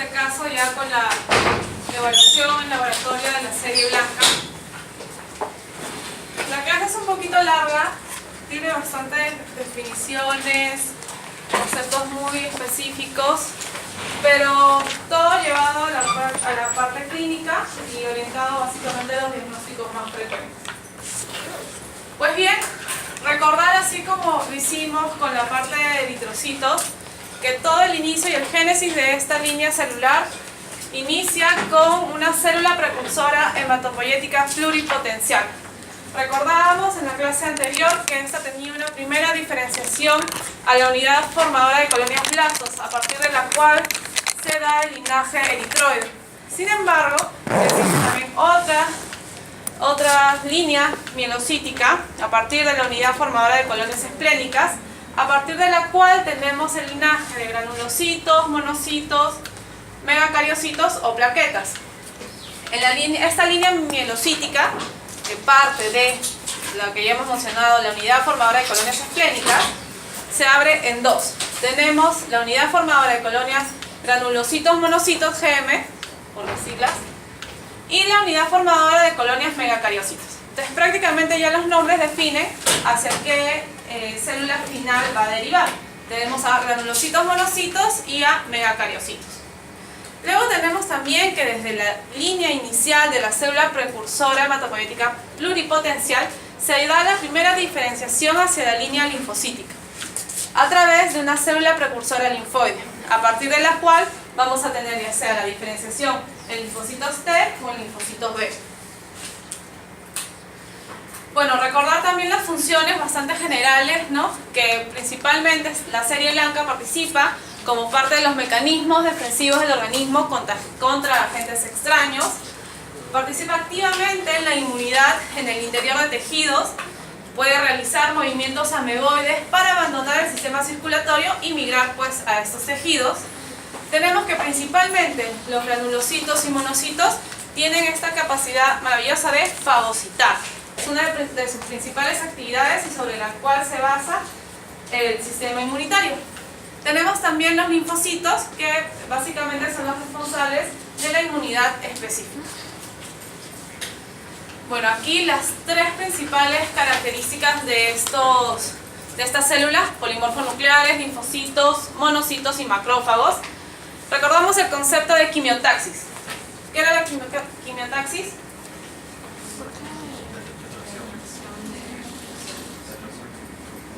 este caso ya con la evaluación laboratoria de la serie blanca. La clase es un poquito larga, tiene bastantes definiciones, conceptos muy específicos, pero todo llevado a la parte clínica y orientado básicamente a los diagnósticos más frecuentes. Pues bien, recordar así como lo hicimos con la parte de eritrocitos, que todo el inicio y el génesis de esta línea celular inicia con una célula precursora hematopoyética pluripotencial. Recordábamos en la clase anterior que esta tenía una primera diferenciación a la unidad formadora de colonias blastos, a partir de la cual se da el linaje eritroide. Sin embargo, existe también otra línea mielocítica, a partir de la unidad formadora de colonias esplénicas, a partir de la cual tenemos el linaje de granulocitos, monocitos, megacariocitos o plaquetas. Esta línea mielocítica, que parte de la que ya hemos mencionado, la unidad formadora de colonias esplénicas, se abre en dos. Tenemos la unidad formadora de colonias granulocitos, monocitos, GM, por las siglas, y la unidad formadora de colonias megacariocitos. Entonces prácticamente ya los nombres definen hacia qué célula final va a derivar. Tenemos a granulocitos, monocitos y a megacariocitos. Luego tenemos también que desde la línea inicial de la célula precursora hematopoyética pluripotencial se da la primera diferenciación hacia la línea linfocítica a través de una célula precursora linfoide, a partir de la cual vamos a tener ya sea la diferenciación en linfocitos T o en linfocitos B. Bueno, recordar también las funciones bastante generales, ¿no? Que principalmente la serie blanca participa como parte de los mecanismos defensivos del organismo contra agentes extraños. Participa activamente en la inmunidad en el interior de tejidos. Puede realizar movimientos ameboides para abandonar el sistema circulatorio y migrar pues a estos tejidos. Tenemos que principalmente los granulocitos y monocitos tienen esta capacidad maravillosa de fagocitar. Es una de sus principales actividades y sobre la cual se basa el sistema inmunitario. Tenemos también los linfocitos, que básicamente son los responsables de la inmunidad específica. Bueno, aquí las tres principales características de estas células, polimorfonucleares, linfocitos, monocitos y macrófagos. Recordamos el concepto de quimiotaxis. ¿Qué era la quimiotaxis?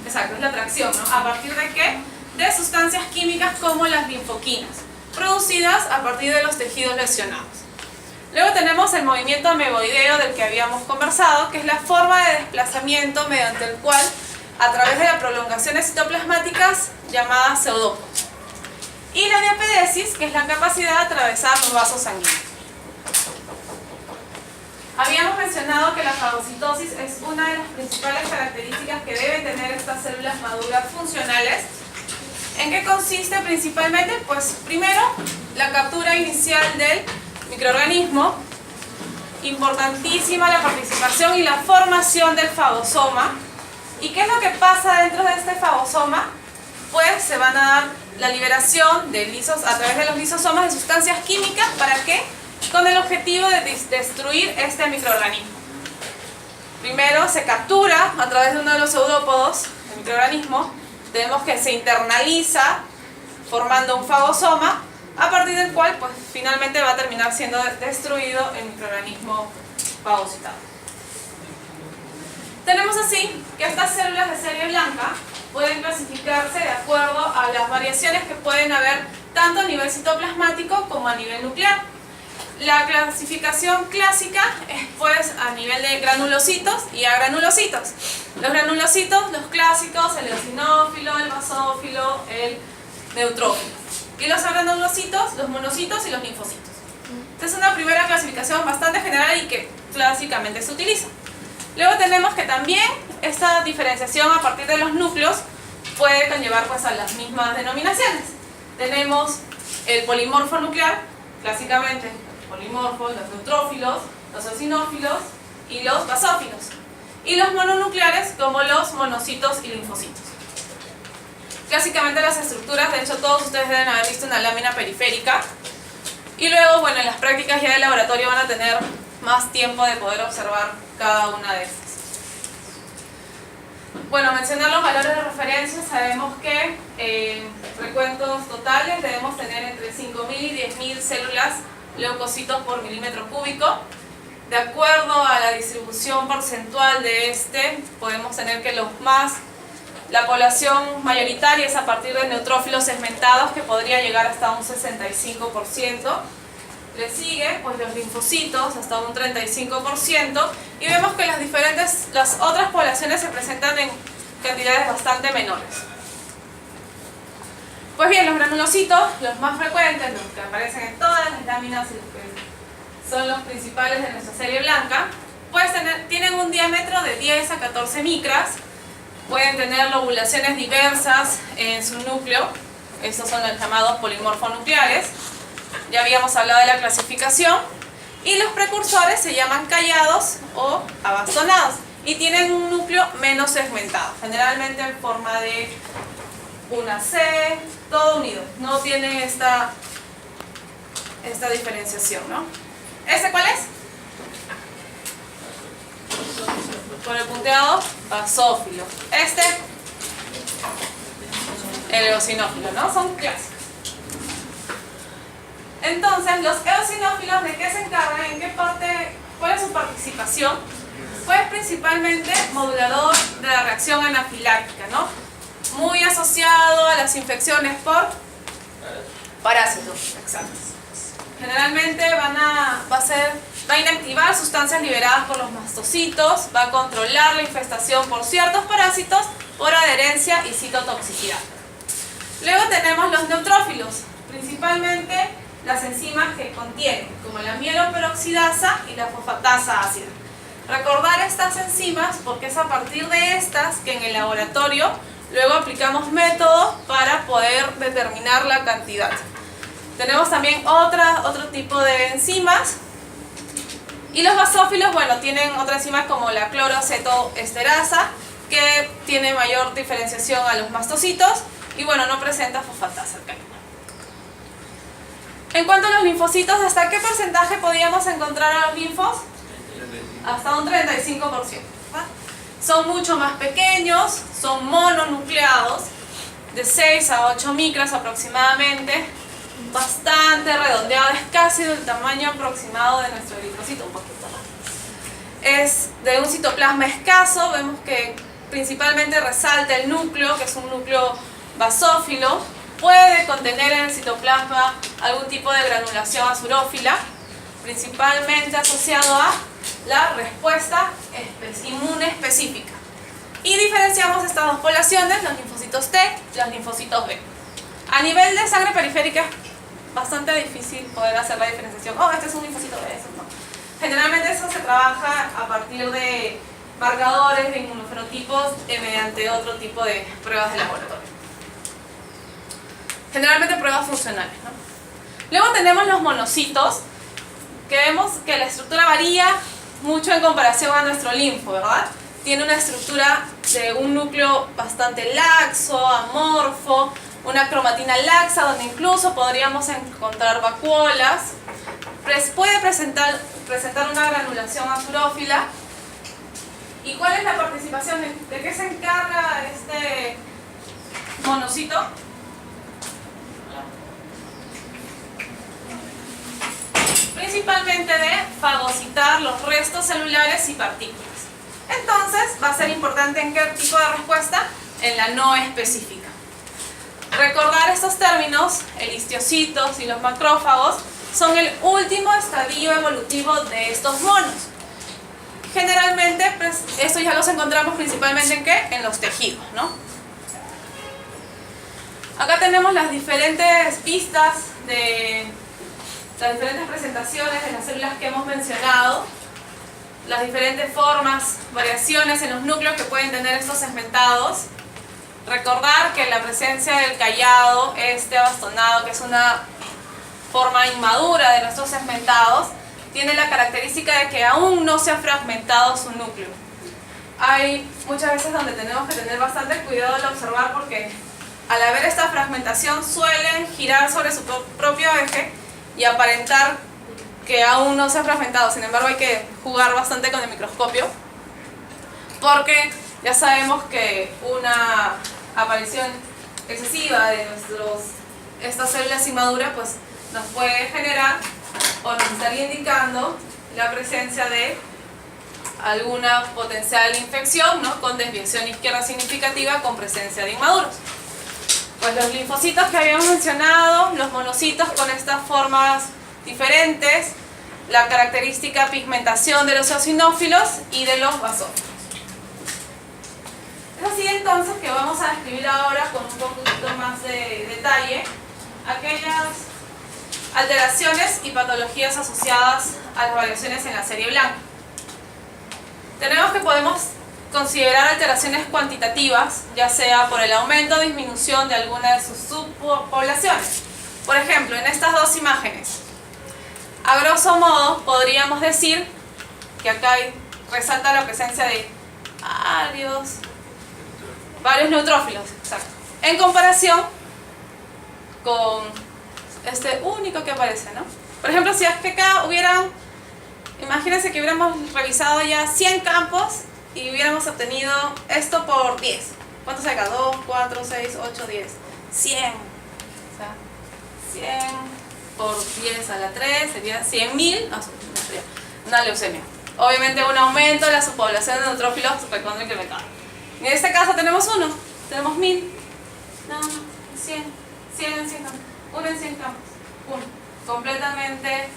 Exacto, es la atracción, ¿no? ¿A partir de qué? De sustancias químicas como las linfoquinas, producidas a partir de los tejidos lesionados. Luego tenemos el movimiento ameboideo del que habíamos conversado, que es la forma de desplazamiento mediante el cual, a través de las prolongaciones citoplasmáticas llamadas pseudópodos. Y la diapedesis, que es la capacidad de atravesar los vasos sanguíneos. Habíamos mencionado que la fagocitosis es una de las principales características que deben tener estas células maduras funcionales. ¿En qué consiste principalmente? Pues primero, la captura inicial del microorganismo. Importantísima la participación y la formación del fagosoma. ¿Y qué es lo que pasa dentro de este fagosoma? Pues se van a dar la liberación de a través de los lisosomas de sustancias químicas. ¿Para qué? Con el objetivo de destruir este microorganismo. Primero se captura a través de uno de los pseudópodos del microorganismo. Tenemos que se internaliza formando un fagosoma, a partir del cual pues finalmente va a terminar siendo destruido el microorganismo fagocitado. Tenemos así que estas células de serie blanca pueden clasificarse de acuerdo a las variaciones que pueden haber tanto a nivel citoplasmático como a nivel nuclear. La clasificación clásica es pues a nivel de granulocitos y agranulocitos. Los granulocitos, los clásicos, el eosinófilo, el basófilo, el neutrófilo. Y los agranulocitos, los monocitos y los linfocitos. Esta es una primera clasificación bastante general y que clásicamente se utiliza. Luego tenemos que también esta diferenciación a partir de los núcleos puede conllevar pues a las mismas denominaciones. Tenemos el polimorfo nuclear, clásicamente polimorfos, los neutrófilos, los eosinófilos y los basófilos. Y los mononucleares como los monocitos y linfocitos. Clásicamente las estructuras, de hecho todos ustedes deben haber visto una lámina periférica. Y luego, bueno, en las prácticas ya de laboratorio van a tener más tiempo de poder observar cada una de estas. Bueno, mencionar los valores de referencia. Sabemos que recuentos totales debemos tener entre 5.000 y 10.000 células leucocitos por milímetro cúbico. De acuerdo a la distribución porcentual de podemos tener que la población mayoritaria es a partir de neutrófilos segmentados, que podría llegar hasta un 65%. Le sigue pues los linfocitos hasta un 35%, y vemos que las otras poblaciones se presentan en cantidades bastante menores. Pues bien, los granulocitos, los más frecuentes, los que aparecen en todas las láminas y los que son los principales de nuestra serie blanca, pues tienen un diámetro de 10 a 14 micras, pueden tener lobulaciones diversas en su núcleo. Estos son los llamados polimorfonucleares. Ya habíamos hablado de la clasificación. Y los precursores se llaman callados o abastonados y tienen un núcleo menos segmentado, generalmente en forma de una C, todo unido. No tiene esta diferenciación, ¿no? ¿Este cuál es? Con el punteado basófilo. El eosinófilo, ¿no? Son clásicos. Entonces, los eosinófilos, ¿de qué se encargan? ¿En qué parte? ¿Cuál es su participación? Pues principalmente modulador de la reacción anafiláctica, ¿no? Muy asociado a las infecciones por parásitos. Exacto. Generalmente va a inactivar sustancias liberadas por los mastocitos, va a controlar la infestación por ciertos parásitos por adherencia y citotoxicidad. Luego tenemos los neutrófilos, principalmente las enzimas que contienen, como la mieloperoxidasa y la fosfatasa ácida. Recordar estas enzimas porque es a partir de estas que en el laboratorio luego aplicamos métodos para poder determinar la cantidad. Tenemos también otro tipo de enzimas. Y los basófilos, bueno, tienen otras enzimas como la clorocetoesterasa, que tiene mayor diferenciación a los mastocitos y bueno, no presenta fosfatasa alcalina. En cuanto a los linfocitos, ¿hasta qué porcentaje podíamos encontrar a los linfos? Hasta un 35%. Son mucho más pequeños, son mononucleados, de 6 a 8 micras aproximadamente, bastante redondeado, es casi del tamaño aproximado de nuestro eritrocito, un poquito más. Es de un citoplasma escaso, vemos que principalmente resalta el núcleo, que es un núcleo basófilo. Puede contener en el citoplasma algún tipo de granulación azurófila, principalmente asociado a la respuesta inmune específica. Y diferenciamos estas dos poblaciones, los linfocitos T y los linfocitos B. A nivel de sangre periférica es bastante difícil poder hacer la diferenciación. Oh, este es un linfocito B, eso no. Generalmente eso se trabaja a partir de marcadores de inmunofenotipos mediante otro tipo de pruebas de laboratorio. Generalmente pruebas funcionales, ¿no? Luego tenemos los monocitos, que vemos que la estructura varía mucho en comparación a nuestro linfo, ¿verdad? Tiene una estructura de un núcleo bastante laxo, amorfo, una cromatina laxa, donde incluso podríamos encontrar vacuolas. Puede presentar una granulación azurófila. ¿Y cuál es la participación? ¿De qué se encarga este monocito? Principalmente de fagocitar los restos celulares y partículas. Entonces, va a ser importante en qué tipo de respuesta, en la no específica. Recordar estos términos, el histiocitos y los macrófagos, son el último estadio evolutivo de estos monos. Generalmente, pues, estos ya los encontramos principalmente ¿en qué? En los tejidos, ¿no? Acá tenemos las diferentes vistas de las diferentes presentaciones de las células que hemos mencionado, las diferentes formas, variaciones en los núcleos que pueden tener estos segmentados. Recordar que la presencia del callado, abastonado, que es una forma inmadura de nuestros segmentados, tiene la característica de que aún no se ha fragmentado su núcleo. Hay muchas veces donde tenemos que tener bastante cuidado al observar porque al haber esta fragmentación suelen girar sobre su propio eje y aparentar que aún no se ha fragmentado. Sin embargo, hay que jugar bastante con el microscopio, porque ya sabemos que una aparición excesiva de estas células inmaduras pues nos puede generar o nos estaría indicando la presencia de alguna potencial infección, ¿no?, con desviación izquierda significativa con presencia de inmaduros. Pues los linfocitos que habíamos mencionado, los monocitos con estas formas diferentes, la característica pigmentación de los eosinófilos y de los basófilos. Es así entonces que vamos a describir ahora con un poquito más de detalle aquellas alteraciones y patologías asociadas a las variaciones en la serie blanca. Tenemos que podemos considerar alteraciones cuantitativas, ya sea por el aumento o disminución de alguna de sus subpoblaciones. Por ejemplo, en estas dos imágenes, a grosso modo podríamos decir que acá resalta la presencia de varios neutrófilos, exacto, en comparación con este único que aparece, ¿no? Por ejemplo, si es que acá hubieran, imagínense que hubiéramos revisado ya 100 campos y hubiéramos obtenido esto por 10. ¿Cuánto saca? 2, 4, 6, 8, 10. 100. O sea, 100 por 10 a la 3 sería 100.000. No, sería una leucemia. Obviamente un aumento de la subpoblación de neutrófilos recontra incrementada. En este caso tenemos uno, tenemos 1000. No, 100. 100 en 100 campos. Uno en 100 campos. Uno. Completamente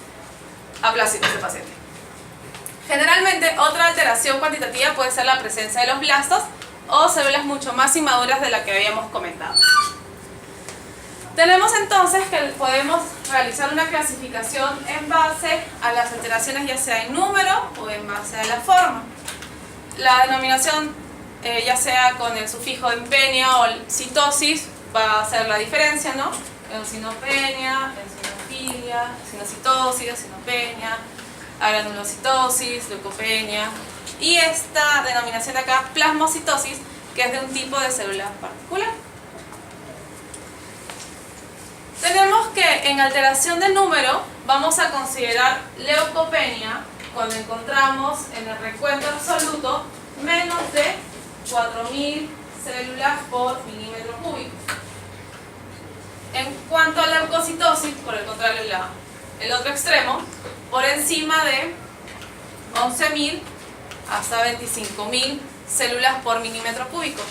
aplásico este paciente. Generalmente, otra alteración cuantitativa puede ser la presencia de los blastos o células mucho más inmaduras de la que habíamos comentado. Tenemos entonces que podemos realizar una clasificación en base a las alteraciones, ya sea en número o en base a la forma. La denominación, ya sea con el sufijo empenia o citosis, va a hacer la diferencia, ¿no? Eosinopenia, eosinofilia, eosinocitosis, eosinopenia, granulocitosis, leucopenia, y esta denominación de acá, plasmocitosis, que es de un tipo de célula particular. Tenemos que en alteración de número vamos a considerar leucopenia cuando encontramos en el recuento absoluto menos de 4.000 células por milímetro cúbico. En cuanto a leucocitosis, por el contrario, el otro extremo, por encima de 11.000 hasta 25.000 células por milímetro cúbico.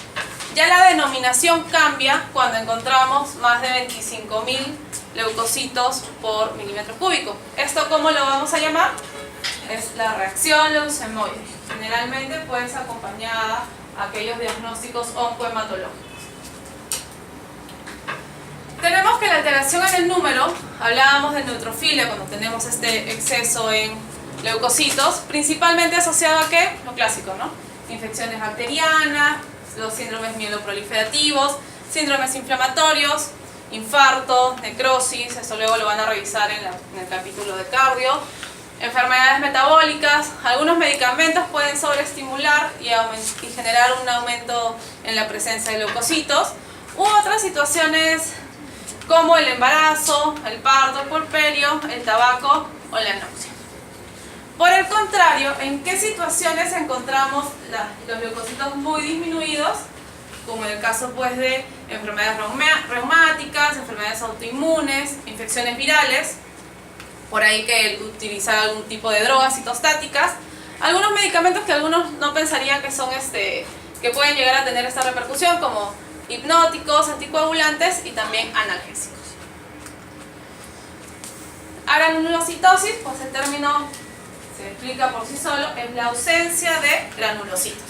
Ya la denominación cambia cuando encontramos más de 25.000 leucocitos por milímetro cúbico. ¿Esto cómo lo vamos a llamar? Es la reacción leucemoide. Generalmente puede ser acompañada a aquellos diagnósticos oncohematológicos. Tenemos que la alteración en el número, hablábamos de neutrofilia cuando tenemos este exceso en leucocitos, principalmente asociado a ¿qué? Lo clásico, ¿no? Infecciones bacterianas, los síndromes mieloproliferativos, síndromes inflamatorios, infarto, necrosis, esto luego lo van a revisar en el capítulo de cardio, enfermedades metabólicas, algunos medicamentos pueden sobreestimular y generar un aumento en la presencia de leucocitos, u otras situaciones como el embarazo, el parto, el puerperio, el tabaco o la náusea. Por el contrario, ¿en qué situaciones encontramos los leucocitos muy disminuidos? Como en el caso pues de enfermedades reumáticas, enfermedades autoinmunes, infecciones virales, por ahí que utilizar algún tipo de drogas citostáticas, algunos medicamentos que algunos no pensarían que son que pueden llegar a tener esta repercusión, como hipnóticos, anticoagulantes y también analgésicos. Granulocitosis, pues el término se explica por sí solo, es la ausencia de granulocitos.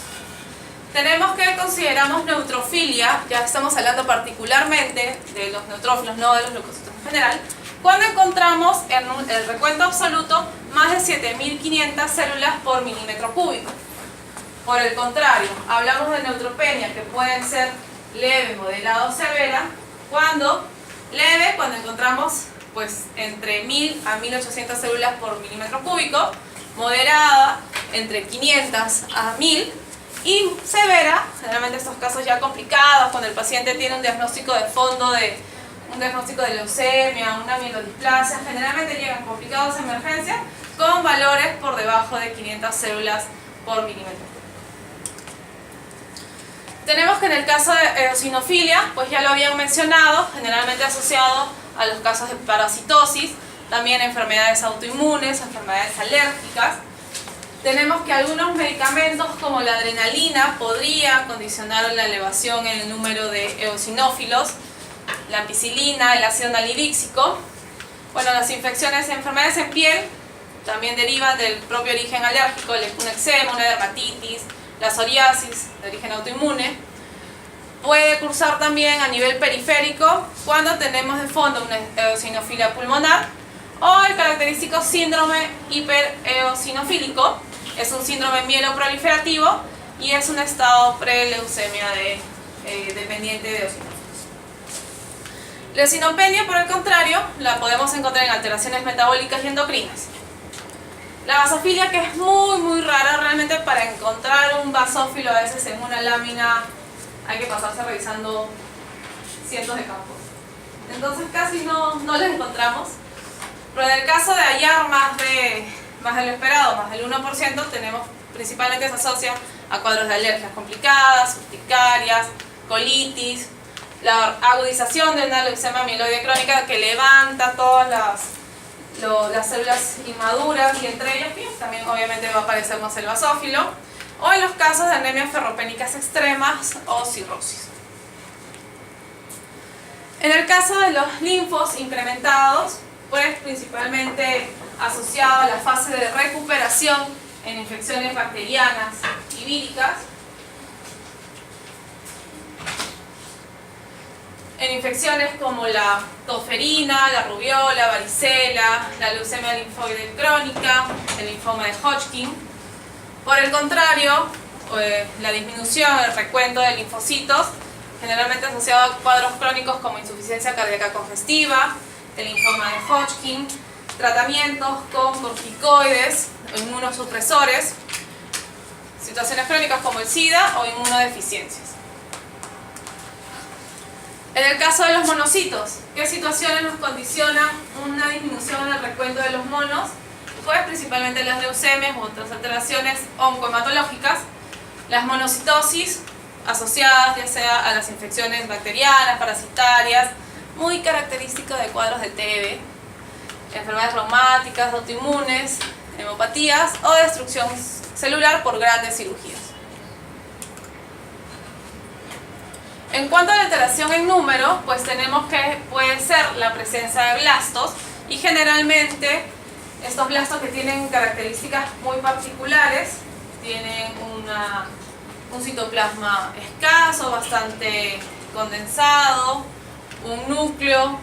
Tenemos que consideramos neutrofilia, ya estamos hablando particularmente de los neutrófilos, no de los leucocitos en general, cuando encontramos en el recuento absoluto más de 7.500 células por milímetro cúbico. Por el contrario, hablamos de neutropenia, que pueden ser leve, moderada o severa, cuando encontramos pues entre 1.000 a 1.800 células por milímetro cúbico, moderada entre 500 a 1.000 y severa, generalmente estos casos ya complicados, cuando el paciente tiene un diagnóstico de fondo de un diagnóstico de leucemia, una mielodisplasia, generalmente llegan complicados de emergencia con valores por debajo de 500 células por milímetro. Tenemos que en el caso de eosinofilia, pues ya lo habían mencionado, generalmente asociado a los casos de parasitosis, también enfermedades autoinmunes, enfermedades alérgicas. Tenemos que algunos medicamentos como la adrenalina podría condicionar la elevación en el número de eosinófilos, la ampicilina, el ácido nalidíxico. Bueno, las infecciones, enfermedades en piel también derivan del propio origen alérgico, un eczema, una dermatitis, la psoriasis de origen autoinmune. Puede cursar también a nivel periférico cuando tenemos de fondo una eosinofilia pulmonar o el característico síndrome hipereosinofílico. Es un síndrome mieloproliferativo y es un estado preleucemia dependiente de eosinófilos. La eosinopenia, por el contrario, la podemos encontrar en alteraciones metabólicas y endocrinas. La basofilia, que es muy rara, realmente para encontrar un basófilo a veces en una lámina hay que pasarse revisando cientos de campos. Entonces casi no las encontramos. Pero en el caso de hallar más de lo esperado, más del 1%, tenemos principalmente se asocia a cuadros de alergias complicadas, urticarias, colitis, la agudización de una leucemia mieloide crónica que levanta todas las células inmaduras y entre ellas también obviamente va a aparecer más el basófilo, o en los casos de anemias ferropénicas extremas o cirrosis. En el caso de los linfos incrementados, pues principalmente asociado a la fase de recuperación en infecciones bacterianas y víricas, en infecciones como la tosferina, la rubiola, varicela, la leucemia linfoide crónica, el linfoma de Hodgkin. Por el contrario, la disminución, el recuento de linfocitos, generalmente asociado a cuadros crónicos como insuficiencia cardíaca congestiva, el linfoma de Hodgkin, tratamientos con corticoides o inmunosupresores, situaciones crónicas como el SIDA o inmunodeficiencias. En el caso de los monocitos, ¿qué situaciones nos condicionan una disminución en el recuento de los monos? Pues principalmente las leucemias u otras alteraciones oncohematológicas, las monocitosis asociadas ya sea a las infecciones bacterianas, parasitarias, muy característico de cuadros de TB, enfermedades reumáticas, autoinmunes, hemopatías o destrucción celular por grandes cirugías. En cuanto a la alteración en número, pues tenemos que puede ser la presencia de blastos y generalmente estos blastos que tienen características muy particulares, tienen un citoplasma escaso, bastante condensado, un núcleo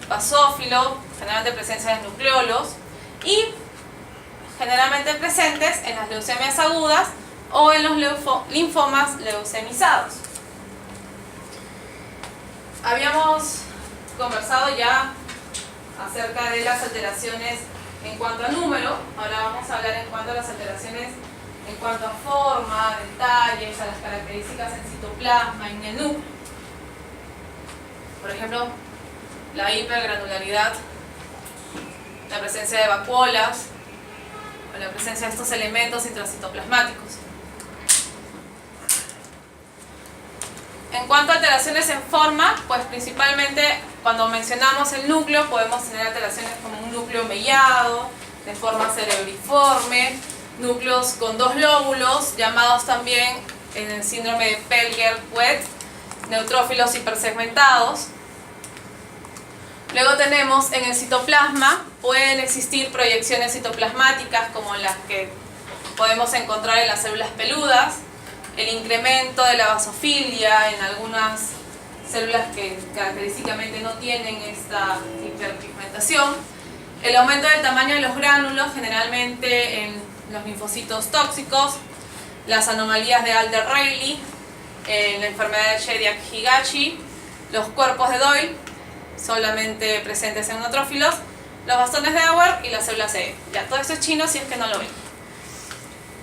basófilo, generalmente presencia de nucleolos y generalmente presentes en las leucemias agudas o en los linfomas leucemizados. Habíamos conversado ya acerca de las alteraciones en cuanto a número, ahora vamos a hablar en cuanto a las alteraciones en cuanto a forma, detalles, a las características en citoplasma, en el núcleo. Por ejemplo, la hipergranularidad, la presencia de vacuolas o la presencia de estos elementos intracitoplasmáticos. En cuanto a alteraciones en forma, pues principalmente cuando mencionamos el núcleo podemos tener alteraciones como un núcleo mellado, de forma cerebriforme, núcleos con dos lóbulos, llamados también en el síndrome de Pelger-Wett, neutrófilos hipersegmentados. Luego tenemos en el citoplasma, pueden existir proyecciones citoplasmáticas como las que podemos encontrar en las células peludas, el incremento de la basofilia en algunas células que característicamente no tienen esta hiperpigmentación, el aumento del tamaño de los gránulos generalmente en los linfocitos tóxicos, las anomalías de Alder-Rayleigh, en la enfermedad de Shediac-Higachi, los cuerpos de Doyle, solamente presentes en neutrófilos, los bastones de Auer y las células E. Ya, todo esto es chino si es que no lo ven.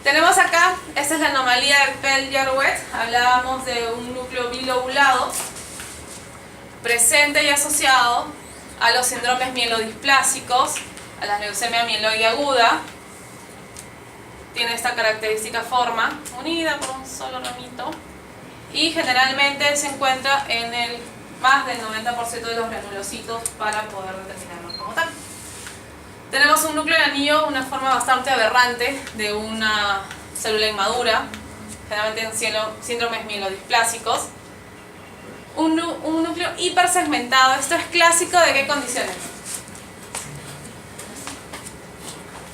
Tenemos acá, esta es la anomalía de Pelger-Wett, hablábamos de un núcleo bilobulado. presente y asociado a los síndromes mielodisplásicos, a la leucemia mieloide aguda. Tiene esta característica forma unida por un solo ramito y generalmente se encuentra en el más del 90% de los granulocitos para poder determinarlo como tal. Tenemos un núcleo de anillo, una forma bastante aberrante de una célula inmadura, generalmente en síndromes mielodisplásicos. Un núcleo hipersegmentado. ¿Esto es clásico de qué condiciones?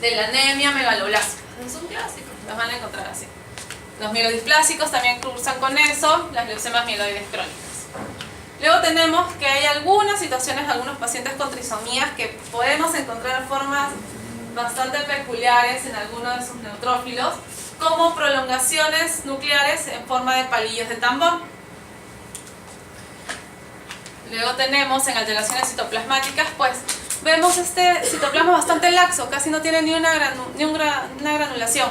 De la anemia megaloblásica. Es un clásico, los van a encontrar así. Los mielodisplásicos también cruzan con eso, las leucemias mieloides crónicas. Luego tenemos que hay algunas situaciones de algunos pacientes con trisomías que podemos encontrar formas bastante peculiares en algunos de sus neutrófilos, como prolongaciones nucleares en forma de palillos de tambor. Luego tenemos en alteraciones citoplasmáticas, pues vemos este citoplasma bastante laxo, casi no tiene ni una granulación.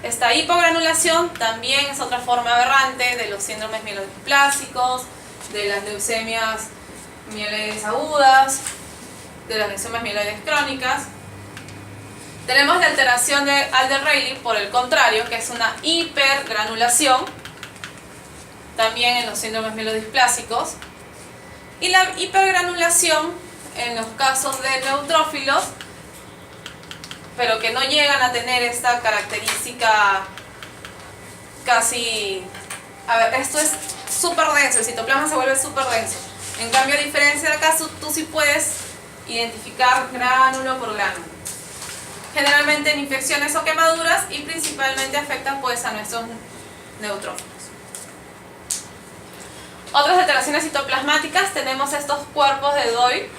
Esta hipogranulación también es otra forma aberrante de los síndromes mielodisplásicos, de las leucemias mieloides agudas, de las leucemias mieloides crónicas. Tenemos la alteración de Alder-Rayleigh, por el contrario, que es una hipergranulación, también en los síndromes mielodisplásicos. Y la hipergranulación en los casos de neutrófilos, pero que no llegan a tener esta característica casi... A ver, esto es súper denso, el citoplasma se vuelve súper denso. En cambio, a diferencia de acá, tú sí puedes identificar gránulo por gránulo. Generalmente en infecciones o quemaduras y principalmente afectan pues a nuestros neutrófilos. Otras alteraciones citoplasmáticas, tenemos estos cuerpos de Doyle,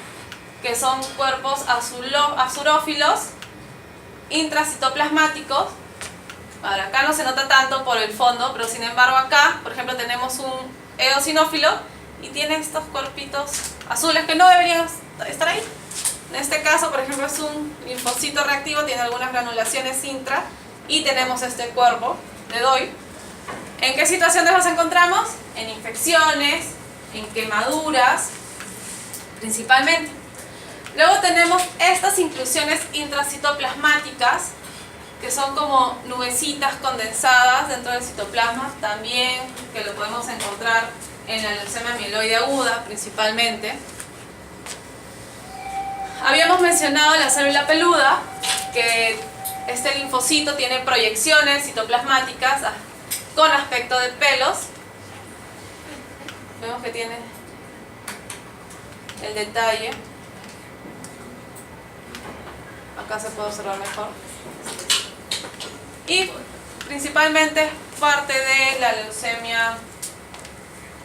que son cuerpos azurófilos intracitoplasmáticos. Ahora, acá no se nota tanto por el fondo, pero sin embargo acá, por ejemplo, tenemos un eosinófilo y tiene estos cuerpitos azules que no deberían estar ahí. En este caso, por ejemplo, es un linfocito reactivo, tiene algunas granulaciones intra y tenemos este cuerpo de Doyle. ¿En qué situaciones los encontramos? En infecciones, en quemaduras, principalmente. Luego tenemos estas inclusiones intracitoplasmáticas, que son como nubecitas condensadas dentro del citoplasma, también que lo podemos encontrar en la leucemia mieloide aguda, principalmente. Habíamos mencionado la célula peluda, que este linfocito tiene proyecciones citoplasmáticas con aspecto de pelos. Vemos que tiene el detalle. Acá se puede observar mejor. Y principalmente es parte de la leucemia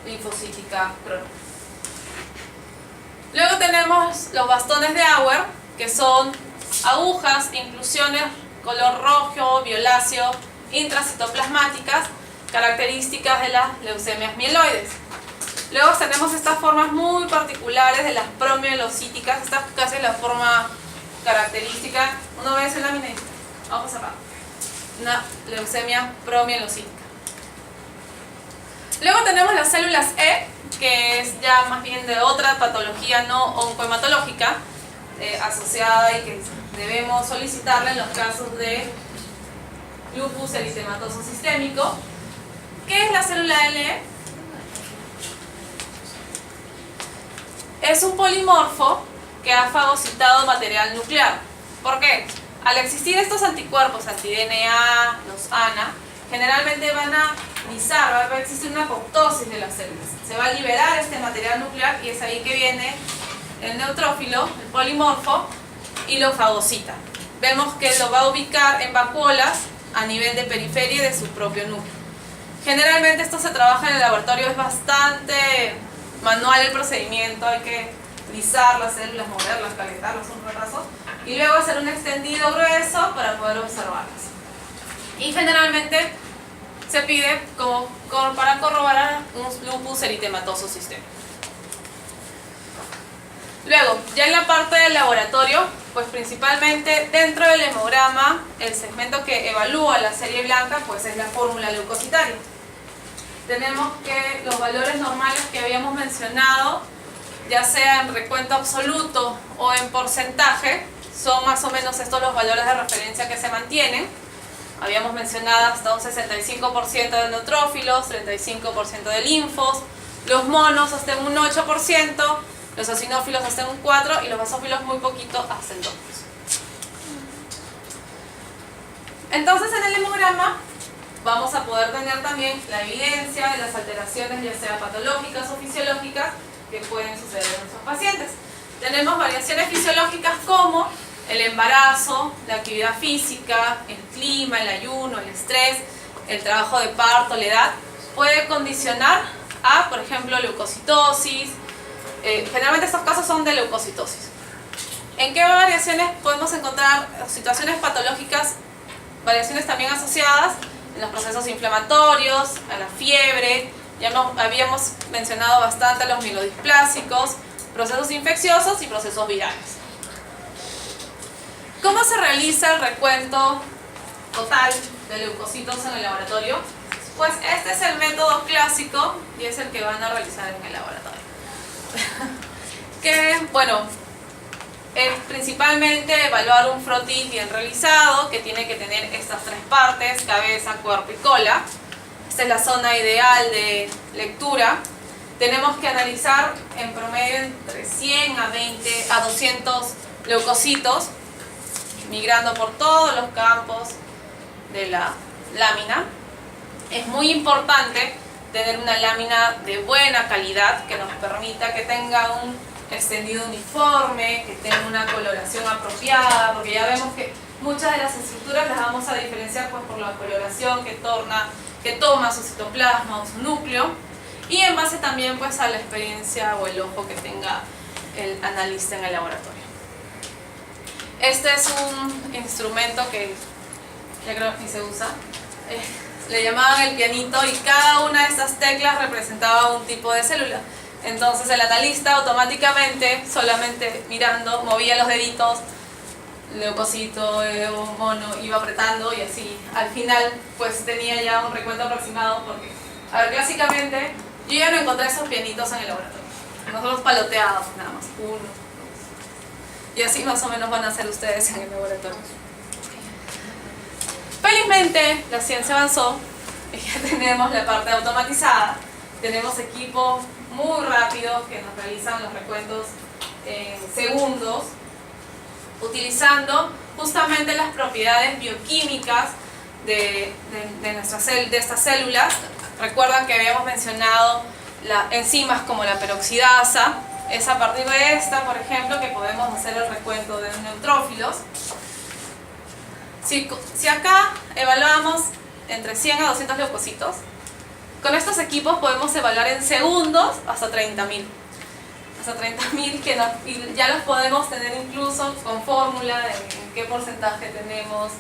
linfocítica crónica. Luego tenemos los bastones de Auer, que son agujas, inclusiones color rojo, violáceo, intracitoplasmáticas, características de las leucemias mieloides. Luego tenemos estas formas muy particulares de las promielocíticas, esta casi es la forma característica. Uno ve esa lámina y vamos a cerrar. Una leucemia promielocítica. Luego tenemos las células E, que es ya más bien de otra patología no oncohematológica asociada y que debemos solicitarla en los casos de lupus eritematoso sistémico. ¿Qué es la célula LE? Es un polimorfo que ha fagocitado material nuclear. ¿Por qué? Al existir estos anticuerpos anti-DNA, los ANA, generalmente van a lisar, va a existir una apoptosis de las células. Se va a liberar este material nuclear y es ahí que viene el neutrófilo, el polimorfo, y lo fagocita. Vemos que lo va a ubicar en vacuolas a nivel de periferia de su propio núcleo. Generalmente esto se trabaja en el laboratorio, es bastante manual el procedimiento, hay que lisar las células, moverlas, calentarlas un retraso y luego hacer un extendido grueso para poder observarlas. Y generalmente se pide para corroborar un lupus eritematoso sistémico. Luego, ya en la parte del laboratorio, pues principalmente dentro del hemograma, el segmento que evalúa la serie blanca, pues es la fórmula leucocitaria. Tenemos que los valores normales que habíamos mencionado ya sea en recuento absoluto o en porcentaje, son más o menos estos los valores de referencia que se mantienen. Habíamos mencionado hasta un 65% de neutrófilos, 35% de linfos, los monos hasta un 8%, los eosinófilos hasta un 4% y los basófilos muy poquito, hasta el 2%. Entonces en el hemograma vamos a poder tener también la evidencia de las alteraciones, ya sea patológicas o fisiológicas, que pueden suceder en nuestros pacientes. Tenemos variaciones fisiológicas como el embarazo, la actividad física, el clima, el ayuno, el estrés, el trabajo de parto, la edad, puede condicionar a, por ejemplo, leucocitosis. Generalmente estos casos son de leucocitosis. ¿En qué variaciones podemos encontrar situaciones patológicas? Variaciones también asociadas en los procesos inflamatorios, a la fiebre, ya habíamos mencionado bastante los mielodisplásicos, procesos infecciosos y procesos virales. ¿Cómo se realiza el recuento total de leucocitos en el laboratorio? Pues este es el método clásico y es el que van a realizar en el laboratorio. Que, bueno, es principalmente evaluar un frotis bien realizado, que tiene que tener estas tres partes: cabeza, cuerpo y cola. Esta es la zona ideal de lectura. Tenemos que analizar en promedio entre 100 a 200 leucocitos, migrando por todos los campos de la lámina. Es muy importante tener una lámina de buena calidad que nos permita que tenga un extendido uniforme, que tenga una coloración apropiada, porque ya vemos que muchas de las estructuras las vamos a diferenciar pues, por la coloración que toma su citoplasma o su núcleo, y en base también pues, a la experiencia o el ojo que tenga el analista en el laboratorio. Este es un instrumento que ya creo que ni se usa. Le llamaban el pianito y cada una de estas teclas representaba un tipo de célula. Entonces el analista automáticamente, solamente mirando, movía los deditos, leucocito, mono, iba apretando y así. Al final pues tenía ya un recuento aproximado porque, a ver, clásicamente yo ya no encontré esos pianitos en el laboratorio. Nosotros paloteados nada más, 1, 2. Y así más o menos van a hacer ustedes en el laboratorio. Felizmente la ciencia avanzó y ya tenemos la parte automatizada. Tenemos equipos muy rápidos que nos realizan los recuentos en segundos, utilizando justamente las propiedades bioquímicas de estas células. Recuerdan que habíamos mencionado enzimas como la peroxidasa. Es a partir de esta, por ejemplo, que podemos hacer el recuento de neutrófilos. Si acá evaluamos entre 100 a 200 leucocitos, con estos equipos podemos evaluar en segundos hasta 30.000. Hasta 30.000 y ya los podemos tener incluso con fórmula de en qué porcentaje tenemos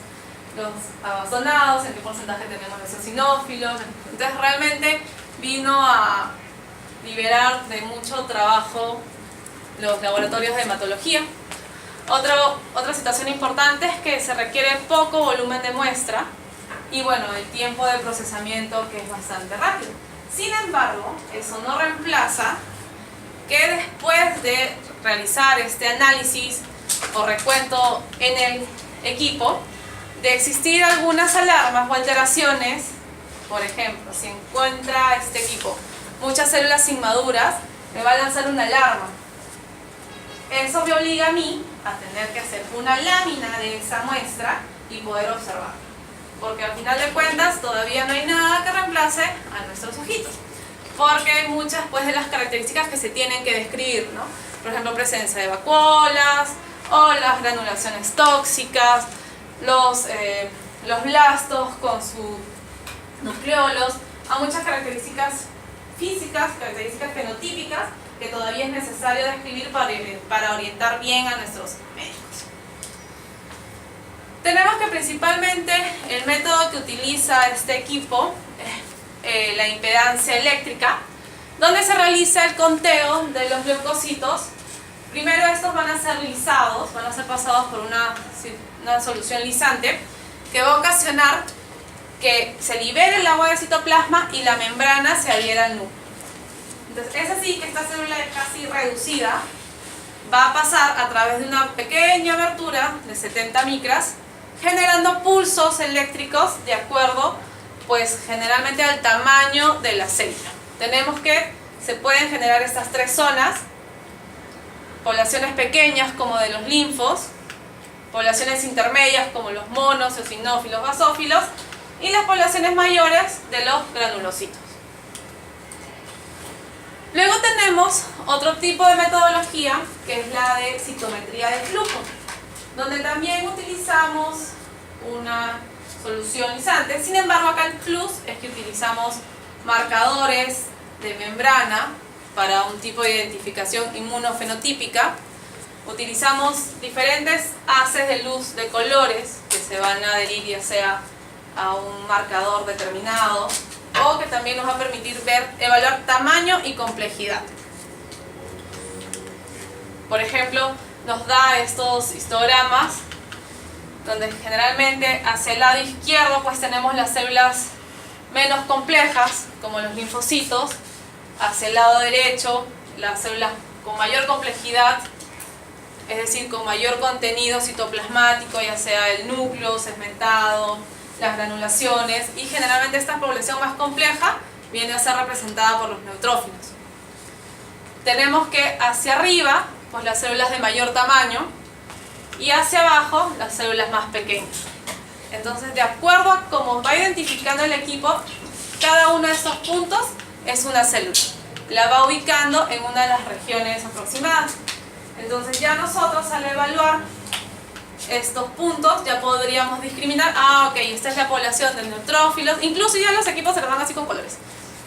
los abazonados, en qué porcentaje tenemos los eosinófilos. Entonces realmente vino a liberar de mucho trabajo los laboratorios de hematología. Otra situación importante es que se requiere poco volumen de muestra y bueno, el tiempo de procesamiento que es bastante rápido. Sin embargo, eso no reemplaza que después de realizar este análisis o recuento en el equipo, de existir algunas alarmas o alteraciones, por ejemplo, si encuentra este equipo muchas células inmaduras, me va a lanzar una alarma. Eso me obliga a mí a tener que hacer una lámina de esa muestra y poder observar. Porque al final de cuentas todavía no hay nada que reemplace a nuestros ojitos. Porque hay muchas pues, de las características que se tienen que describir, ¿no? Por ejemplo, presencia de vacuolas o las granulaciones tóxicas, los blastos con sus nucleolos, a muchas características físicas, características fenotípicas que todavía es necesario describir para orientar bien a nuestros médicos. Tenemos que principalmente el método que utiliza este equipo es la impedancia eléctrica, donde se realiza el conteo de los leucocitos. Primero estos van a ser lisados, van a ser pasados por una solución lisante que va a ocasionar que se libere el agua del citoplasma y la membrana se adhiera al núcleo. Entonces, es así que esta célula casi reducida va a pasar a través de una pequeña abertura de 70 micras, generando pulsos eléctricos de acuerdo, pues generalmente al tamaño de la célula. Tenemos que se pueden generar estas tres zonas: poblaciones pequeñas como de los linfos, poblaciones intermedias como los monos, eosinófilos, basófilos, y las poblaciones mayores de los granulocitos. Luego tenemos otro tipo de metodología, que es la de citometría de flujo, donde también utilizamos una solución lisante. Sin embargo, acá el plus es que utilizamos marcadores de membrana para un tipo de identificación inmunofenotípica. Utilizamos diferentes haces de luz de colores que se van a adherir ya sea a un marcador determinado, o que también nos va a permitir evaluar tamaño y complejidad. Por ejemplo, nos da estos histogramas donde generalmente hacia el lado izquierdo pues tenemos las células menos complejas, como los linfocitos. Hacia el lado derecho, las células con mayor complejidad, es decir, con mayor contenido citoplasmático, ya sea el núcleo segmentado, las granulaciones, y generalmente esta población más compleja viene a ser representada por los neutrófilos. Tenemos que hacia arriba, pues las células de mayor tamaño, y hacia abajo las células más pequeñas. Entonces, de acuerdo a cómo va identificando el equipo, cada uno de estos puntos es una célula. La va ubicando en una de las regiones aproximadas. Entonces ya nosotros al evaluar estos puntos ya podríamos discriminar, ok, esta es la población de neutrófilos. Incluso ya los equipos se los dan así con colores.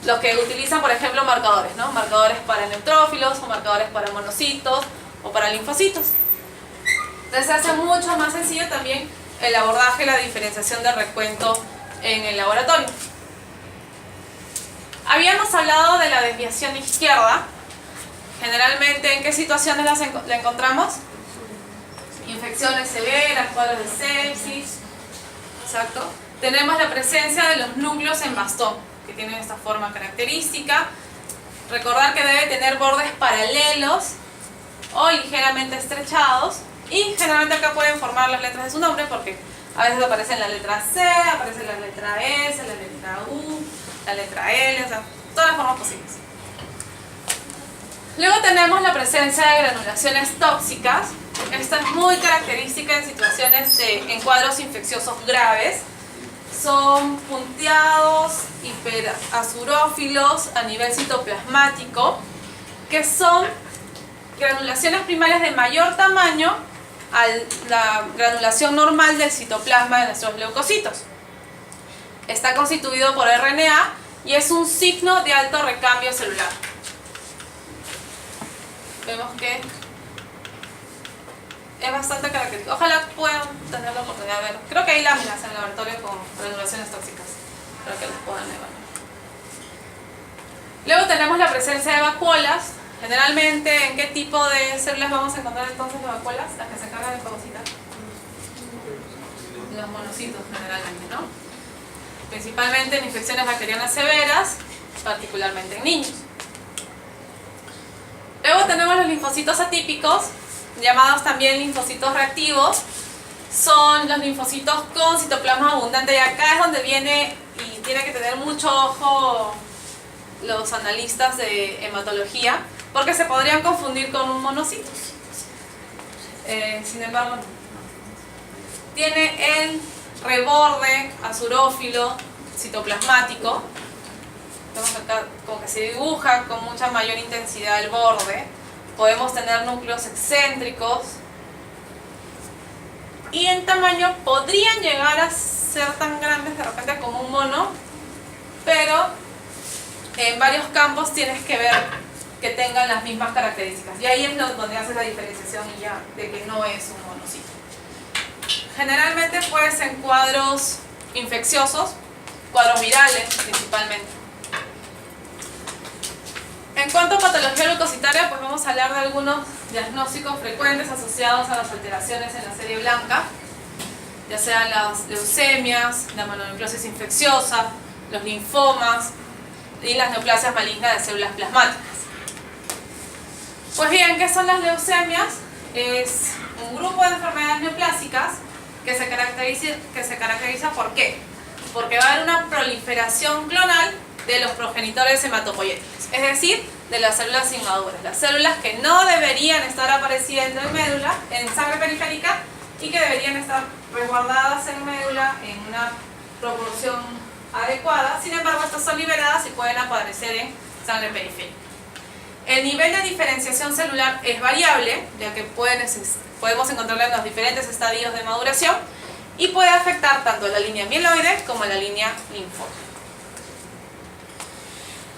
Los que utilizan, por ejemplo, marcadores, ¿no? Marcadores para neutrófilos, o marcadores para monocitos, o para linfocitos. Entonces se hace mucho más sencillo también el abordaje y la diferenciación de recuento en el laboratorio. Habíamos hablado de la desviación izquierda. Generalmente, ¿en qué situaciones la encontramos? Infecciones severas, cuadros de sepsis. Exacto. Tenemos la presencia de los núcleos en bastón, que tienen esta forma característica. Recordar que debe tener bordes paralelos o ligeramente estrechados. Y generalmente acá pueden formar las letras de su nombre, porque a veces aparecen la letra C, aparece la letra S, la letra U, la letra L, o sea, todas las formas posibles. Luego tenemos la presencia de granulaciones tóxicas. Esta es muy característica en situaciones en cuadros infecciosos graves. Son punteados, hiperazulófilos a nivel citoplasmático, que son granulaciones primarias de mayor tamaño a la granulación normal del citoplasma de nuestros leucocitos. Está constituido por RNA y es un signo de alto recambio celular. Vemos que es bastante característico. Ojalá puedan tener la oportunidad de verlo. Creo que hay láminas en el laboratorio con granulaciones tóxicas para que las puedan evaluar. Luego tenemos la presencia de vacuolas. Generalmente, ¿en qué tipo de células vamos a encontrar entonces las vacuolas? Las que se encargan de fagocitar. Los monocitos generalmente, ¿no? Principalmente en infecciones bacterianas severas, particularmente en niños. Luego tenemos los linfocitos atípicos, llamados también linfocitos reactivos. Son los linfocitos con citoplasma abundante, y acá es donde viene y tiene que tener mucho ojo los analistas de hematología, porque se podrían confundir con un monocito. Sin embargo, no. Tiene el reborde azurófilo citoplasmático. Vemos acá como que se dibuja con mucha mayor intensidad el borde. Podemos tener núcleos excéntricos y en tamaño podrían llegar a ser tan grandes de repente como un mono, pero en varios campos tienes que ver que tengan las mismas características, y ahí es donde haces la diferenciación y ya de que no es un monocito. Generalmente pues en cuadros infecciosos, cuadros virales principalmente. En cuanto a patología leucocitaria, pues vamos a hablar de algunos diagnósticos frecuentes asociados a las alteraciones en la serie blanca, ya sean las leucemias, la mononucleosis infecciosa, los linfomas y las neoplasias malignas de células plasmáticas. Pues bien, ¿qué son las leucemias? Es un grupo de enfermedades neoplásicas que se caracteriza ¿por qué? Porque va a haber una proliferación clonal de los progenitores hematopoyéticos, es decir, de las células inmaduras, las células que no deberían estar apareciendo en médula, en sangre periférica, y que deberían estar resguardadas en médula en una proporción adecuada. Sin embargo, estas son liberadas y pueden aparecer en sangre periférica. El nivel de diferenciación celular es variable, ya que podemos encontrarla en los diferentes estadios de maduración, y puede afectar tanto la línea mieloide como la línea linfóide.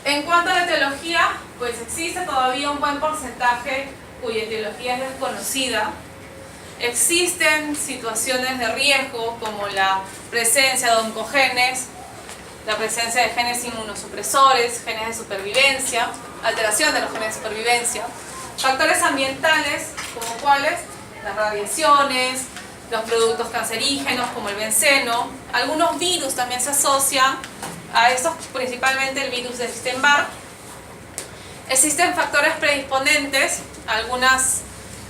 En cuanto a la etiología, pues existe todavía un buen porcentaje cuya etiología es desconocida. Existen situaciones de riesgo como la presencia de oncogenes, la presencia de genes inmunosupresores, genes de supervivencia, alteración de los genes de supervivencia, factores ambientales como cuáles, las radiaciones, los productos cancerígenos como el benceno, algunos virus también se asocian a estos, principalmente el virus de Epstein-Barr. Existen factores predisponentes, algunas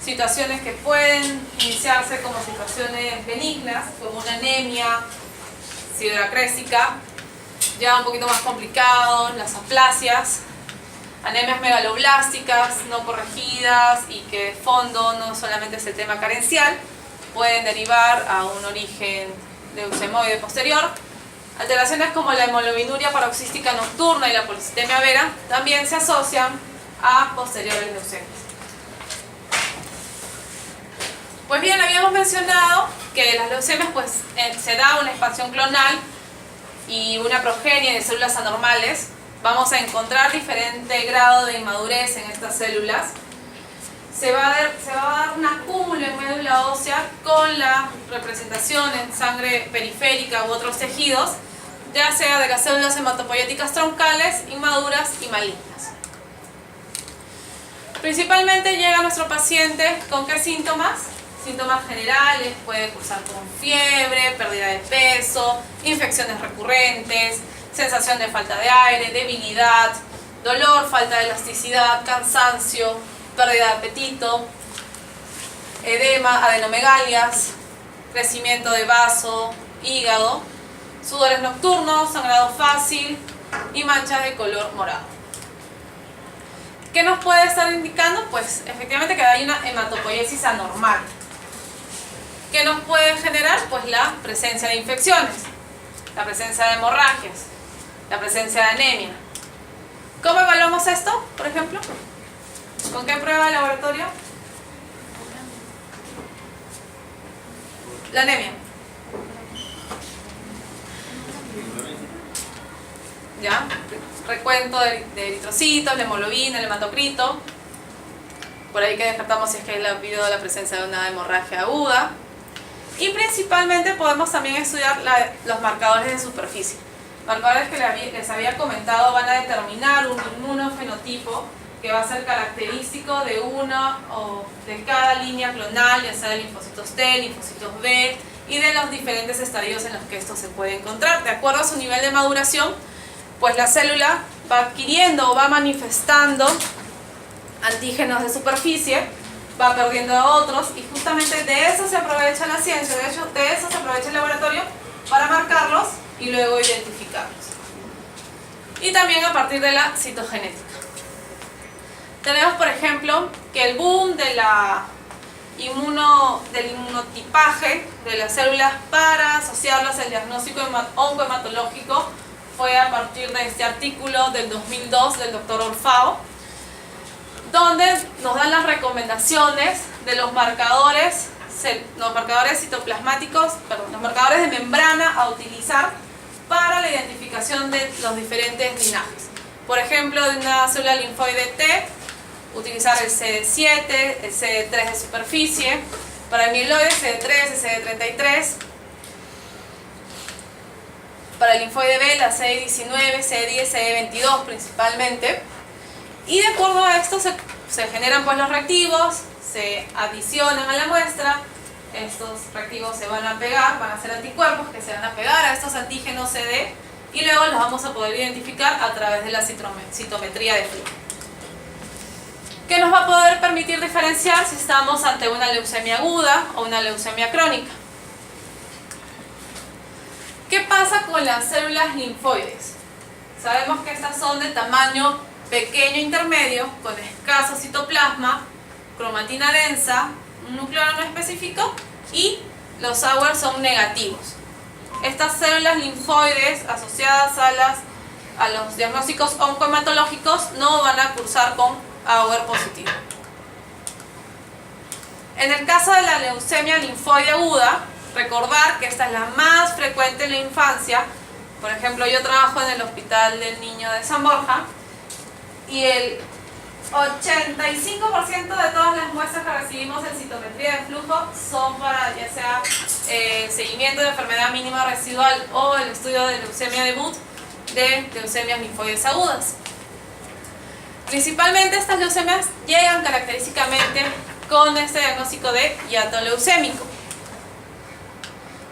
situaciones que pueden iniciarse como situaciones benignas, como una anemia sideracrésica, ya un poquito más complicado, las aplasias, anemias megaloblásticas no corregidas y que de fondo no solamente es el tema carencial, pueden derivar a un origen leucemoide posterior. Alteraciones como la hemoglobinuria paroxística nocturna y la policitemia vera también se asocian a posteriores leucemias. Pues bien, habíamos mencionado que las leucemias pues, se da una expansión clonal y una progenie de células anormales. Vamos a encontrar diferente grado de inmadurez en estas células. Se va a dar un acúmulo en médula ósea con la representación en sangre periférica u otros tejidos, ya sea de las células hematopoyéticas troncales, inmaduras y malignas. Principalmente llega nuestro paciente con ¿qué síntomas? Síntomas generales, puede cursar con fiebre, pérdida de peso, infecciones recurrentes, sensación de falta de aire, debilidad, dolor, falta de elasticidad, cansancio, pérdida de apetito, edema, adenomegalias, crecimiento de vaso, hígado, sudores nocturnos, sangrado fácil y manchas de color morado. ¿Qué nos puede estar indicando? Pues efectivamente que hay una hematopoiesis anormal. ¿Qué nos puede generar? Pues la presencia de infecciones, la presencia de hemorragias, la presencia de anemia. ¿Cómo evaluamos esto, por ejemplo? ¿Con qué prueba de laboratorio? La anemia. ¿Ya? Recuento de eritrocitos, la hemoglobina, el hematocrito. Por ahí que descartamos si es que ha habido la presencia de una hemorragia aguda. Y principalmente podemos también estudiar los marcadores de superficie. Marcadores que les había comentado van a determinar un inmunofenotipo que va a ser característico de una o de cada línea clonal, ya sea de linfocitos T, linfocitos B y de los diferentes estadios en los que esto se puede encontrar. De acuerdo a su nivel de maduración, pues la célula va adquiriendo o va manifestando antígenos de superficie, va perdiendo a otros y justamente de eso se aprovecha la ciencia, de hecho de eso se aprovecha el laboratorio para marcarlos y luego identificarlos. Y también a partir de la citogenética. Tenemos por ejemplo que el boom de del inmunotipaje de las células para asociarlas al diagnóstico oncohematológico fue a partir de este artículo del 2002 del doctor Orfao, donde nos dan las recomendaciones de los marcadores citoplasmáticos, los marcadores de membrana a utilizar para la identificación de los diferentes linajes. Por ejemplo, de una célula linfoide T, utilizar el CD7, el CD3 de superficie, para el mieloide CD3, el CD33, para el linfoide B, la CD19, CD10, CD22 principalmente. Y de acuerdo a esto se generan pues los reactivos, se adicionan a la muestra, estos reactivos se van a pegar, van a ser anticuerpos que se van a pegar a estos antígenos CD y luego los vamos a poder identificar a través de la citometría de flujo. que nos va a poder permitir diferenciar si estamos ante una leucemia aguda o una leucemia crónica. ¿Qué pasa con las células linfoides? Sabemos que estas son de tamaño pequeño intermedio, con escaso citoplasma, cromatina densa, un núcleo no específico y los Auer son negativos. Estas células linfoides asociadas a los diagnósticos oncohematológicos no van a cursar con Auer positivo. En el caso de la leucemia linfoide aguda, recordar que esta es la más frecuente en la infancia. Por ejemplo, yo trabajo en el Hospital del Niño de San Borja y el 85% de todas las muestras que recibimos en citometría de flujo son para ya sea seguimiento de enfermedad mínima residual o el estudio de leucemia debut de leucemias linfoides agudas. Principalmente estas leucemias llegan característicamente con este diagnóstico de hiato leucémico.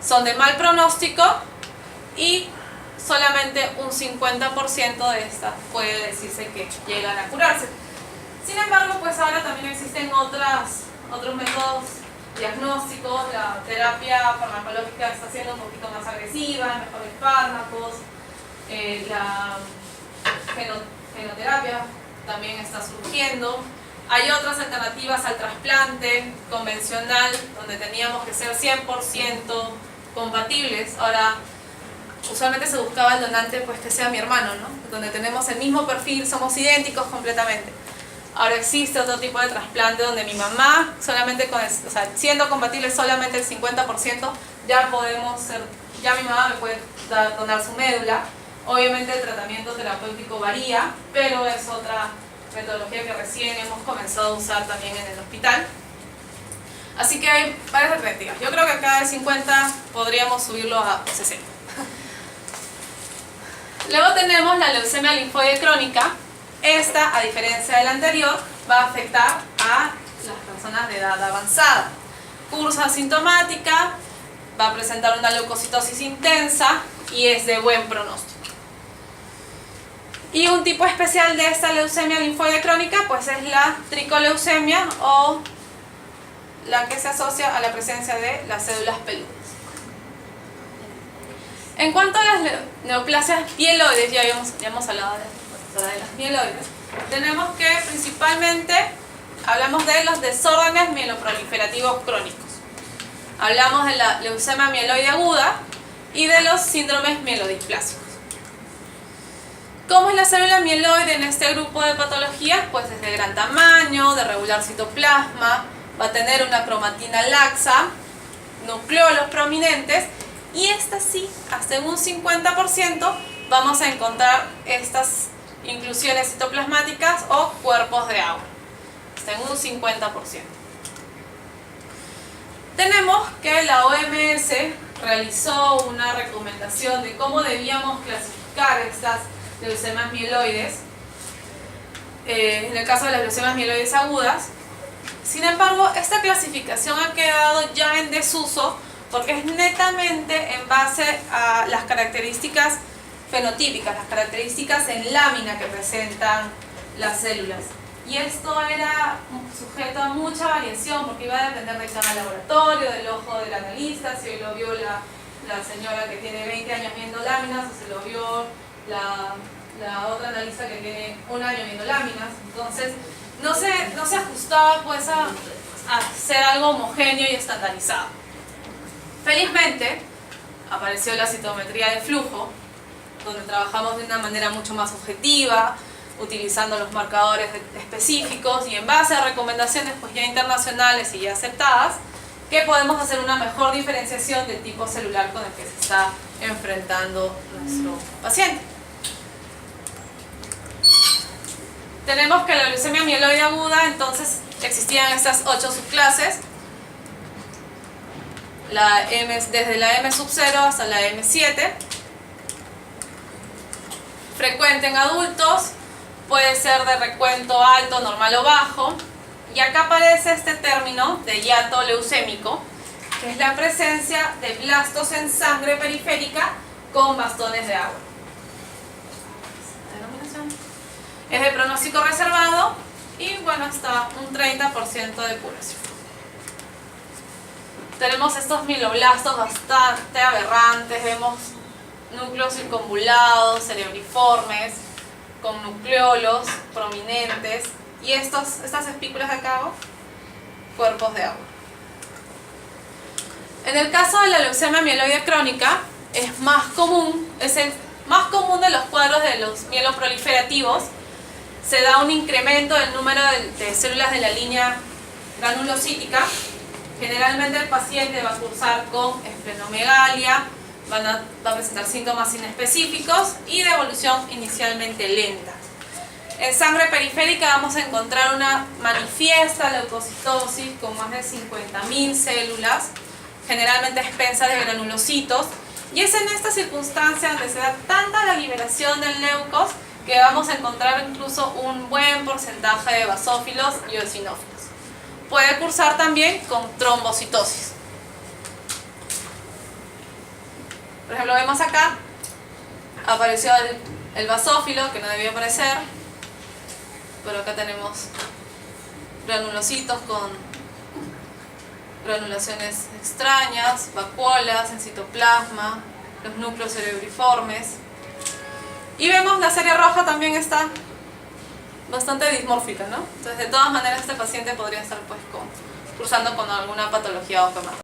Son de mal pronóstico y solamente un 50% de estas puede decirse que llegan a curarse. Sin embargo, pues ahora también existen otros métodos diagnósticos. La terapia farmacológica está siendo un poquito más agresiva, mejores fármacos, la genoterapia también está surgiendo. Hay otras alternativas al trasplante convencional, donde teníamos que ser 100% compatibles. Ahora, usualmente se buscaba el donante pues que sea mi hermano, ¿no? Donde tenemos el mismo perfil, somos idénticos completamente. Ahora existe otro tipo de trasplante donde mi mamá, solamente siendo compatible solamente el 50%, ya mi mamá me puede donar su médula. Obviamente el tratamiento terapéutico varía, pero es otra metodología que recién hemos comenzado a usar también en el hospital. Así que hay varias alternativas. Yo creo que acá de 50 podríamos subirlo a 60. Luego tenemos la leucemia linfoide crónica. Esta, a diferencia de la anterior, va a afectar a las personas de edad avanzada. Cursa asintomática, va a presentar una leucocitosis intensa y es de buen pronóstico. Y un tipo especial de esta leucemia linfoide crónica pues es la tricoleucemia, o la que se asocia a la presencia de las células peludas. En cuanto a las neoplasias mieloides, ya hemos hablado de las mieloides, tenemos que principalmente hablamos de los desórdenes mieloproliferativos crónicos. Hablamos de la leucemia mieloide aguda y de los síndromes mielodisplasicos. ¿Cómo es la célula mieloide en este grupo de patologías? Pues es de gran tamaño, de regular citoplasma, va a tener una cromatina laxa, nucleolos prominentes, y esta sí, hasta en un 50% vamos a encontrar estas inclusiones citoplasmáticas o cuerpos de agua, hasta en un 50%. Tenemos que la OMS realizó una recomendación de cómo debíamos clasificar estas leucemias mieloides, en el caso de las leucemias mieloides agudas. Sin embargo, esta clasificación ha quedado ya en desuso porque es netamente en base a las características fenotípicas, las características en lámina que presentan las células. Y esto era sujeto a mucha variación porque iba a depender de cada laboratorio, del ojo del analista, si hoy lo vio la señora que tiene 20 años viendo láminas, o se lo vio la otra analista que tiene un año viendo láminas. Entonces no se ajustaba pues a ser algo homogéneo y estandarizado. Felizmente apareció la citometría de flujo, donde trabajamos de una manera mucho más objetiva, utilizando los marcadores específicos y en base a recomendaciones pues ya internacionales y ya aceptadas, que podemos hacer una mejor diferenciación del tipo celular con el que se está enfrentando nuestro paciente. Tenemos que la leucemia mieloide aguda, entonces existían estas 8 subclases, desde la M0 hasta la M7, frecuente en adultos, puede ser de recuento alto, normal o bajo, y acá aparece este término de hiato leucémico, que es la presencia de blastos en sangre periférica con bastones de agua. Es de pronóstico reservado y bueno, hasta un 30% de curación. Tenemos estos mieloblastos bastante aberrantes, vemos núcleos circunvalados, cerebriformes, con nucleolos prominentes, y estas espículas de acá, cuerpos de agua. En el caso de la leucemia mieloide crónica, es el más común de los cuadros de los mieloproliferativos. Se da un incremento del número de células de la línea granulocítica. Generalmente el paciente va a cursar con esplenomegalia, va a presentar síntomas inespecíficos y de evolución inicialmente lenta. En sangre periférica vamos a encontrar una manifiesta leucocitosis con más de 50.000 células, generalmente expensas de granulocitos, y es en esta circunstancia donde se da tanta la liberación del leucos que vamos a encontrar incluso un buen porcentaje de basófilos y eosinófilos. Puede cursar también con trombocitosis. Por ejemplo, vemos acá, apareció el basófilo, que no debió aparecer, pero acá tenemos granulocitos con granulaciones extrañas, vacuolas en citoplasma, los núcleos cerebriformes. Y vemos la serie roja también está bastante dismórfica, ¿no? Entonces, de todas maneras, este paciente podría estar pues cursando con alguna patología oncohemática.